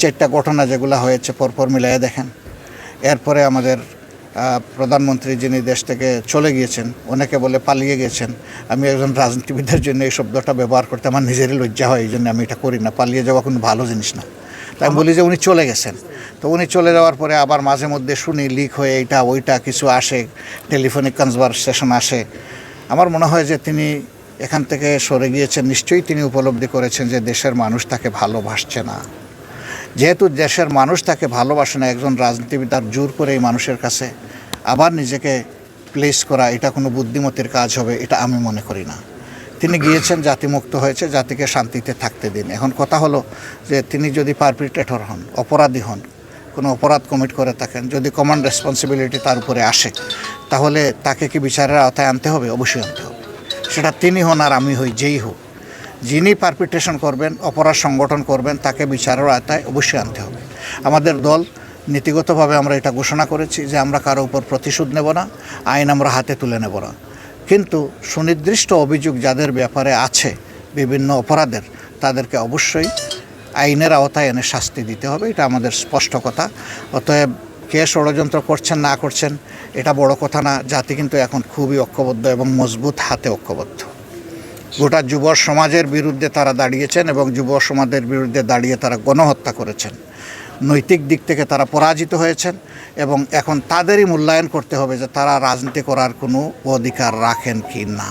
চারটা ঘটনা যেগুলো হয়েছে পরপর মিলিয়ে দেখেন। এরপরে আমাদের প্রধানমন্ত্রী যিনি দেশ থেকে চলে গিয়েছেন, অনেকে বলে পালিয়ে গেছেন। আমি একজন রাজনীতিবিদের জন্য এই শব্দটা ব্যবহার করতে আমার নিজেরই লজ্জা হয়, এই জন্য আমি এটা করি না। পালিয়ে যাওয়া কোনো ভালো জিনিস না। তাই আমি বলি যে উনি চলে গেছেন। তো উনি চলে যাওয়ার পরে আবার মাঝে মধ্যে শুনি লিক হয়ে এইটা ওইটা কিছু আসে, টেলিফোনিক কনভারসেশন আসে। আমার মনে হয় যে তিনি এখান থেকে সরে গিয়েছেন, নিশ্চয়ই তিনি উপলব্ধি করেছেন যে দেশের মানুষ তাকে ভালোবাসছে না। যেহেতু দেশের মানুষ তাকে ভালোবাসে না, একজন রাজনীতিবিদ তার জোর করে এই মানুষের কাছে আবার নিজেকে প্লেস করা, এটা কোনো বুদ্ধিমতির কাজ হবে এটা আমি মনে করি না। তিনি গিয়েছেন, জাতিমুক্ত হয়েছে, জাতিকে শান্তিতে থাকতে দিন। এখন কথা হলো যে তিনি যদি পারপিট্রেটর হন, অপরাধী হন, কোনো অপরাধ কমিট করে থাকেন, যদি কমন রেসপন্সিবিলিটি তার উপরে আসে, তাহলে তাকে কি বিচারের আওতায় আনতে হবে? অবশ্যই আনতে হবে। সেটা তিনি হন আর আমি হই, যেই হোক, যিনি পারপিট্রেশন করবেন, অপরাধ সংগঠন করবেন, তাকে বিচারের আওতায় অবশ্যই আনতে হবে। আমাদের দল নীতিগতভাবে আমরা এটা ঘোষণা করেছি যে আমরা কারো উপর প্রতিশোধ নেব না, আইন আমরা হাতে তুলে নেব না। কিন্তু সুনির্দিষ্ট অভিযোগ যাদের ব্যাপারে আছে বিভিন্ন অপরাধের, তাদেরকে অবশ্যই আইনের আওতায় এনে শাস্তি দিতে হবে, এটা আমাদের স্পষ্ট কথা। অতএব কে ষড়যন্ত্র করছেন না করছেন এটা বড় কথা না। জাতি কিন্তু এখন খুবই ঐক্যবদ্ধ এবং মজবুত হাতে ঐক্যবদ্ধ। গোটা যুব সমাজের বিরুদ্ধে তারা দাঁড়িয়েছেন এবং যুব সমাজের বিরুদ্ধে দাঁড়িয়ে তারা গণহত্যা করেছেন। নৈতিক দিক থেকে তারা পরাজিত হয়েছেন এবং এখন তাদেরই মূল্যায়ন করতে হবে যে তারা রাজনীতি করার কোনো অধিকার রাখেন কি না।